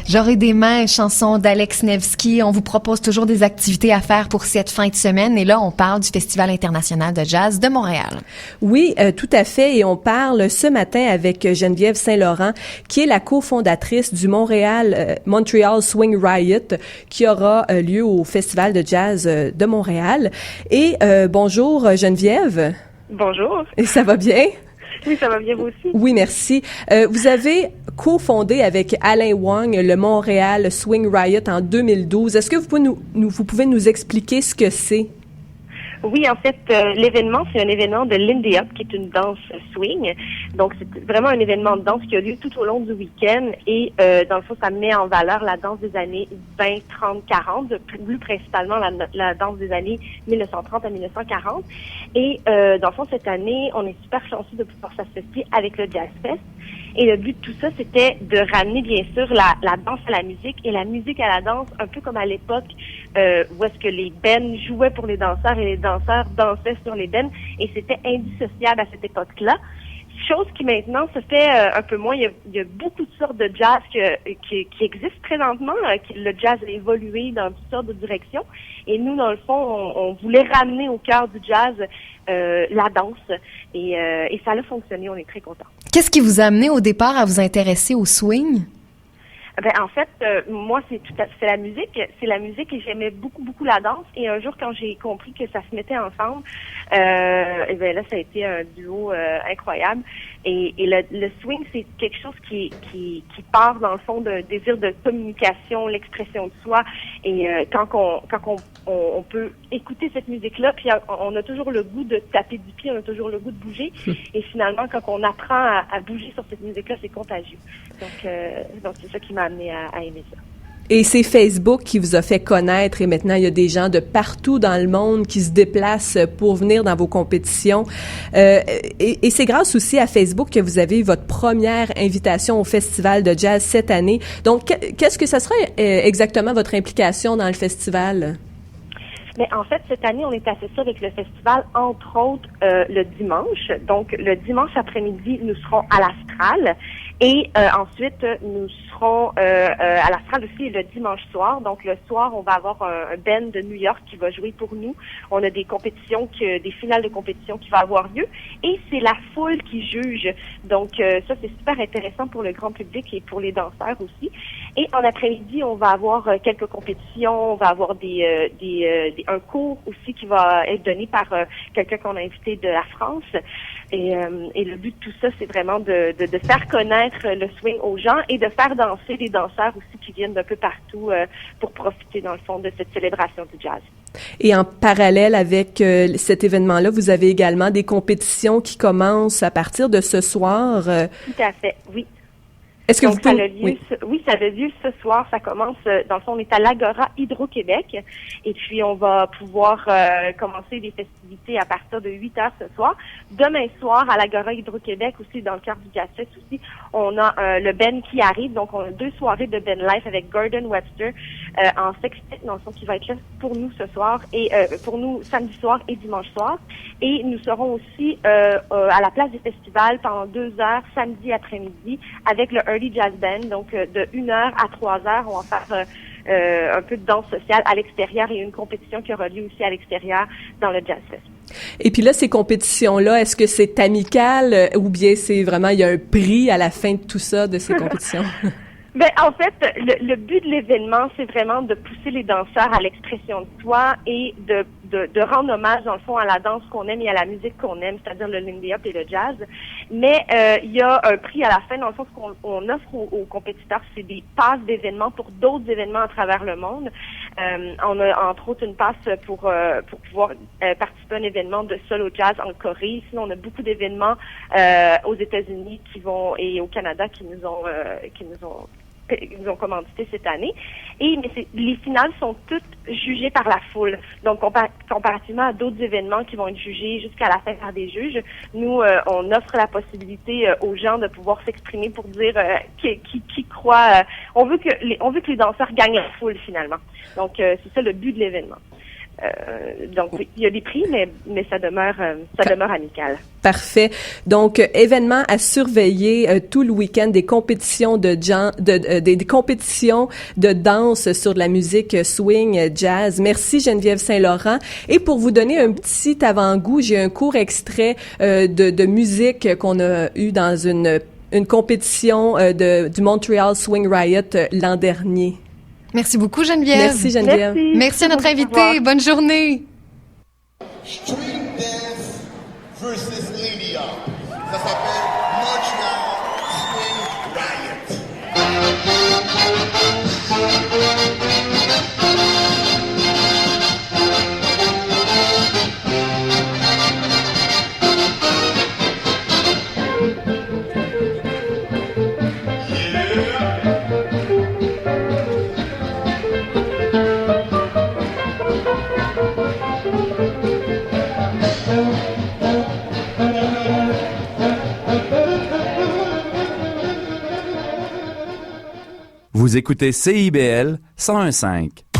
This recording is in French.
J'aurai des mains, chanson d'Alex Nevsky. On vous propose toujours des activités à faire pour cette fin de semaine. Et là, on parle du Festival international de jazz de Montréal. Oui, tout à fait. Et on parle ce matin avec Geneviève Saint-Laurent, qui est la cofondatrice du Montreal Swing Riot, qui aura lieu au Festival de jazz de Montréal. Et bonjour Geneviève. Bonjour. Et ça va bien? Oui, ça va bien vous aussi. Oui, merci. Vous avez cofondé avec Alain Wang le Montréal Swing Riot en 2012. Est-ce que vous pouvez nous expliquer ce que c'est? Oui, en fait, l'événement, c'est un événement de Lindy Hop, qui est une danse swing. Donc, c'est vraiment un événement de danse qui a lieu tout au long du week-end. Et dans le fond, ça met en valeur la danse des années 20, 30, 40, plus principalement la danse des années 1930 à 1940. Et dans le fond, cette année, on est super chanceux de pouvoir s'associer avec le Jazz Fest. Et le but de tout ça, c'était de ramener, bien sûr, la danse à la musique et la musique à la danse, un peu comme à l'époque où est-ce que les bennes jouaient pour les danseurs et les danseurs dansaient sur les bennes. Et c'était indissociable à cette époque-là. Chose qui maintenant se fait un peu moins. Il y a beaucoup de sortes de jazz qui existent présentement. Le jazz a évolué dans toutes sortes de directions. Et nous, dans le fond, on voulait ramener au cœur du jazz la danse. Et ça a fonctionné. On est très contents. Qu'est-ce qui vous a amené au départ à vous intéresser au swing? En fait, moi, c'est la musique. C'est la musique et j'aimais beaucoup la danse. Et un jour, quand j'ai compris que ça se mettait ensemble, et là, ça a été un duo incroyable. Et le swing, c'est quelque chose qui part dans le fond d'un désir de communication, l'expression de soi. Et quand on peut écouter cette musique-là, puis on a toujours le goût de taper du pied, on a toujours le goût de bouger. Et finalement, quand on apprend à bouger sur cette musique-là, c'est contagieux. Donc c'est ça qui m'a amené à aimer ça. Et c'est Facebook qui vous a fait connaître et maintenant il y a des gens de partout dans le monde qui se déplacent pour venir dans vos compétitions. Et c'est grâce aussi à Facebook que vous avez eu votre première invitation au Festival de jazz cette année. Donc, qu'est-ce que ça serait exactement votre implication dans le festival? Mais en fait, cette année, on est associé avec le festival, entre autres, le dimanche. Donc, le dimanche après-midi, nous serons à l'Astral. Et ensuite, nous serons à l'Astral aussi le dimanche soir. Donc, le soir, on va avoir un band de New York qui va jouer pour nous. On a des compétitions, des finales de compétition qui vont avoir lieu. Et c'est la foule qui juge. Donc, ça, c'est super intéressant pour le grand public et pour les danseurs aussi. Et en après-midi, on va avoir quelques compétitions. On va avoir un cours aussi qui va être donné par quelqu'un qu'on a invité de la France. Et le but de tout ça, c'est vraiment de faire connaître le swing aux gens et de faire danser les danseurs aussi qui viennent d'un peu partout pour profiter, dans le fond, de cette célébration du jazz. Et en parallèle avec cet événement-là, vous avez également des compétitions qui commencent à partir de ce soir. Tout à fait, oui. Est-ce que donc, vous pouvez... ça a lieu ce soir. Ça commence, dans le fond, on est à l'Agora Hydro-Québec. Et puis, on va pouvoir commencer les festivités à partir de 8 heures ce soir. Demain soir, à l'Agora Hydro-Québec, aussi, dans le cœur du Jazz Fest aussi, on a le Ben qui arrive. Donc, on a 2 soirées de Ben Live avec Gordon Webster en sextet, dans le fond, qui va être là pour nous ce soir. Et pour nous, samedi soir et dimanche soir. Et nous serons aussi à la place des festivals pendant 2 heures, samedi après-midi, avec le Early Jazz Band, donc de 1 heure à 3 heures, on va faire un peu de danse sociale à l'extérieur et une compétition qui aura lieu aussi à l'extérieur dans le Jazz Fest. Et puis là, ces compétitions-là, est-ce que c'est amical ou bien c'est vraiment, il y a un prix à la fin de tout ça, de ces compétitions? En fait, le but de l'événement, c'est vraiment de pousser les danseurs à l'expression de soi et de rendre hommage, dans le fond, à la danse qu'on aime et à la musique qu'on aime, c'est-à-dire le Lindy Hop et le jazz. Mais il y a un prix à la fin, dans le fond, ce qu'on offre aux compétiteurs, c'est des passes d'événements pour d'autres événements à travers le monde. On a, entre autres, une passe pour pouvoir participer à un événement de solo jazz en Corée. Sinon, on a beaucoup d'événements aux États-Unis et au Canada qui nous ont commandité cette année. Mais les finales sont toutes jugées par la foule. Donc, comparativement à d'autres événements qui vont être jugés jusqu'à la fin par des juges, nous, on offre la possibilité aux gens de pouvoir s'exprimer pour dire qui croit. On veut que les danseurs gagnent la foule, finalement. Donc, c'est ça le but de l'événement. Donc, oui, il y a des prix, mais ça demeure amical. Parfait. Donc, événement à surveiller tout le week-end, des compétitions des compétitions de danse sur de la musique swing, jazz. Merci Geneviève Saint-Laurent. Et pour vous donner un petit avant-goût, j'ai un court extrait de musique qu'on a eu dans une compétition du Montreal Swing Riot l'an dernier. Merci beaucoup, Geneviève. Merci, Geneviève. Merci à notre invité. Bonne journée. Street Dance versus Lydia. Ça s'appelle Montreal Swing Riot. Vous écoutez CIBL 101.5.